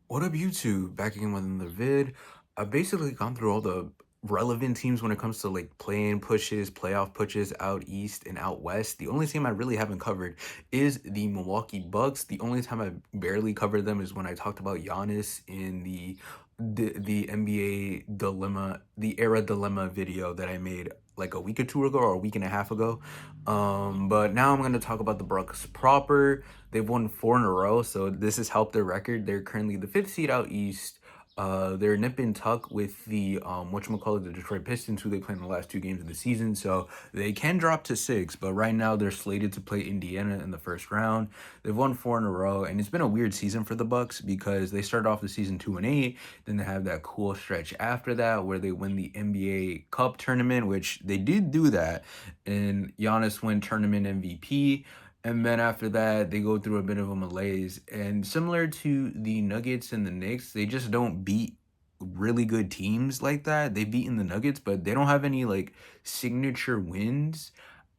What up, YouTube? Back again with another vid. I've basically gone through all the relevant teams when it comes to like play-in pushes, playoff pushes out east and out west. The only team I really haven't covered is the Milwaukee Bucks. The only time I barely covered them is when I talked about Giannis in the NBA dilemma, the era dilemma video that I made like a week or two ago or a week and a half ago. But now I'm gonna talk about the Bucks proper. They've won four in a row, so this has helped their record. They're currently the fifth seed out east. They're nip and tuck with the whatchamacallit, the Detroit Pistons, who they play in the last two games of the season. So they can drop to six, but right now they're slated to play Indiana in the first round. They've won four in a row, and it's been a weird season for the Bucks because they started off the season 2-8. Then they have that cool stretch after that where they win the NBA Cup tournament, which they did do that, and Giannis win tournament MVP. And then after that, they go through a bit of a malaise. And similar to the Nuggets and the Knicks, they just don't beat really good teams like that. They've beaten the Nuggets, but they don't have any like signature wins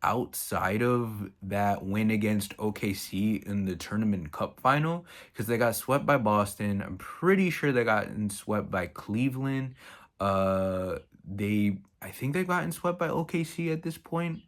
outside of that win against OKC in the tournament cup final because they got swept by Boston. I'm pretty sure they got swept by Cleveland. I think they've gotten swept by OKC at this point.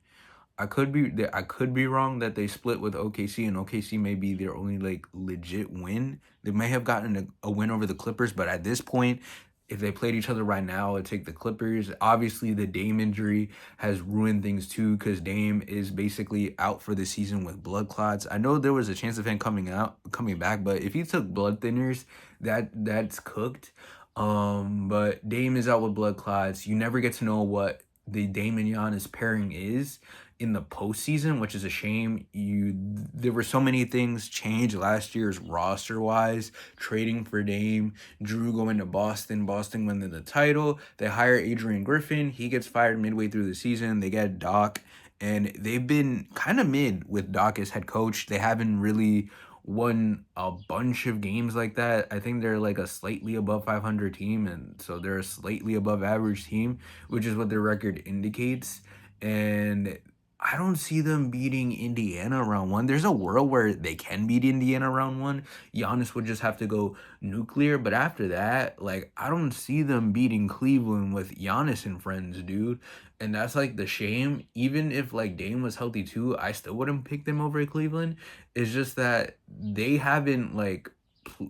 I could be wrong that they split with OKC and OKC may be their only like legit win. They may have gotten a win over the Clippers, but at this point, if they played each other right now, I'd take the Clippers. Obviously, the Dame injury has ruined things too, because Dame is basically out for the season with blood clots. I know there was a chance of him coming back, but if he took blood thinners, that's cooked. But Dame is out with blood clots. You never get to know what the Dame and Giannis pairing is in the postseason, which is a shame. There were so many things changed last year's roster wise. Trading for Dame, Drew going to Boston, Boston winning the title. They hire Adrian Griffin. He gets fired midway through the season. They get Doc, and they've been kind of mid with Doc as head coach. They haven't really won a bunch of games like that. I think they're like a slightly above 500 team, and so they're a slightly above average team, which is what their record indicates. And I don't see them beating Indiana round one. There's a world where they can beat Indiana round one. Giannis would just have to go nuclear. But after that, like, I don't see them beating Cleveland with Giannis and friends, dude. And that's like the shame. Even if like Dame was healthy too, I still wouldn't pick them over Cleveland. It's just that they haven't like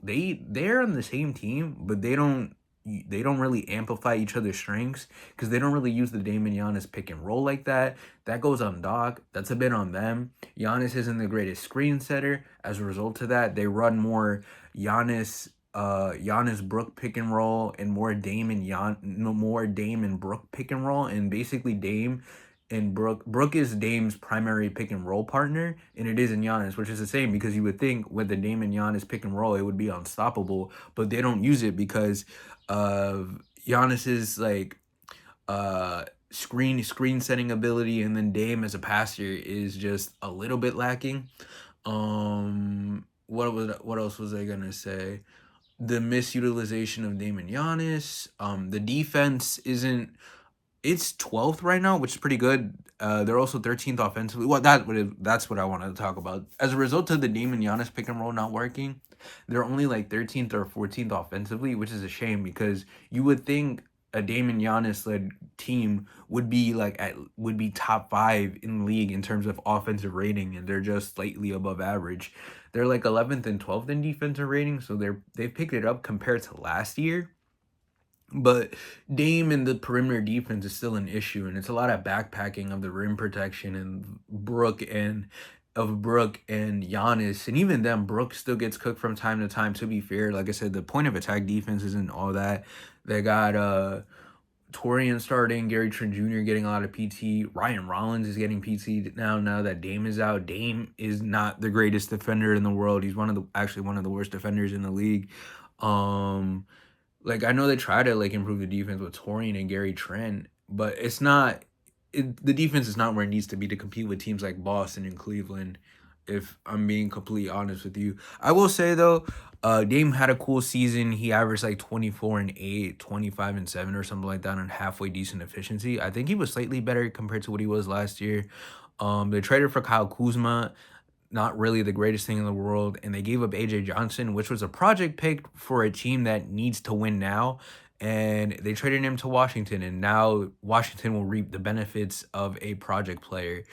they're on the same team, but they don't really amplify each other's strengths because they don't really use the Dame and Giannis pick and roll like that. That goes on Doc. That's a bit on them. Giannis isn't the greatest screen setter. As a result of that, they run more Giannis Brook pick and roll and more Dame and no more Dame and Brook pick and roll. And basically Dame and Brook is Dame's primary pick and roll partner, and it isn't Giannis, which is the same because you would think with the Dame and Giannis pick and roll, it would be unstoppable, but they don't use it because of Giannis's like screen setting ability, and then Dame as a passer is just a little bit lacking. What else was I gonna say? The misutilization of Dame and Giannis. The defense isn't. It's 12th right now, which is pretty good. They're also 13th offensively. Well, that's what I wanted to talk about. As a result of the Dame and Giannis pick and roll not working, they're only like 13th or 14th offensively, which is a shame because you would think a Dame and Giannis led team would be top five in the league in terms of offensive rating, and they're just slightly above average. They're like 11th and 12th in defensive rating, so they've picked it up compared to last year. But Dame and the perimeter defense is still an issue, and it's a lot of backpacking of the rim protection and Brook and Giannis, and even then, Brook still gets cooked from time to time. To be fair, like I said, the point of attack defense isn't all that. They got Torian starting, Gary Trent Jr. getting a lot of PT. Ryan Rollins is getting PT now. Now that Dame is out, Dame is not the greatest defender in the world. He's actually one of the worst defenders in the league. Um, like I know they try to like improve the defense with Torian and Gary Trent, but it's not. The defense is not where it needs to be to compete with teams like Boston and Cleveland. If I'm being completely honest with you, I will say though, Dame had a cool season. He averaged like 24 and 8, 25 and 7 or something like that on halfway decent efficiency. I think he was slightly better compared to what he was last year. They traded for Kyle Kuzma. not really the greatest thing in the world, and they gave up AJ Johnson, which was a project pick for a team that needs to win now. And they traded him to Washington, and now Washington will reap the benefits of a project player.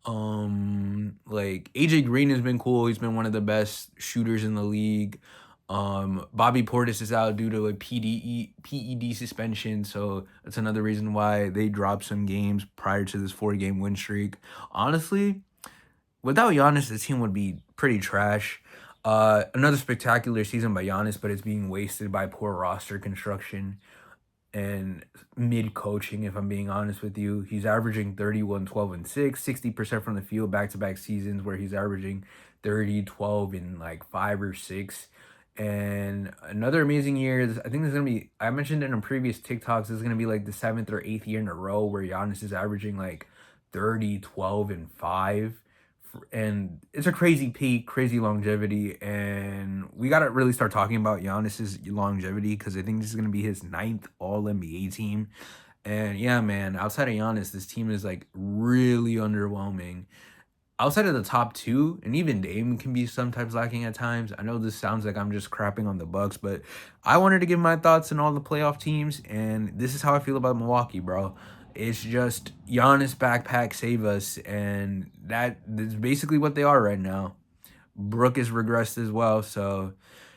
Like AJ Green has been cool. He's been one of the best shooters in the league. Bobby Portis is out due to a PED suspension, so that's another reason why they dropped some games prior to this 4-game win streak. Honestly, without Giannis, the team would be pretty trash. Another spectacular season by Giannis, but it's being wasted by poor roster construction and mid coaching, if I'm being honest with you. He's averaging 31, 12, and 6, 60% from the field back to back seasons where he's averaging 30, 12, and like 5 or 6. And another amazing year is, I think this is going to be, I mentioned it in previous TikToks, this is going to be like the 7th or 8th year in a row where Giannis is averaging like 30, 12, and 5. And it's a crazy peak, crazy longevity, and we gotta really start talking about Giannis's longevity because I think this is gonna be his 9th All NBA team. And yeah, man, outside of Giannis, this team is like really underwhelming. Outside of the top two, and even Dame can be sometimes lacking at times. I know this sounds like I'm just crapping on the Bucks, but I wanted to give my thoughts on all the playoff teams, and this is how I feel about Milwaukee, bro. It's just Giannis backpack save us, and that is basically what they are right now. Brook is regressed as well, so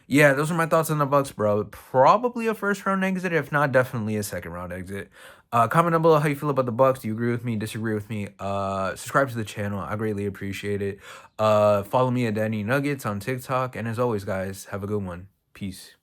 yeah, those are my thoughts on the Bucks, bro. Probably a first round exit, if not, definitely a second round exit. Comment down below how you feel about the Bucks. Do you agree with me? Disagree with me? Subscribe to the channel. I greatly appreciate it. Follow me at Danny Nuggets on TikTok, and as always, guys, have a good one. Peace.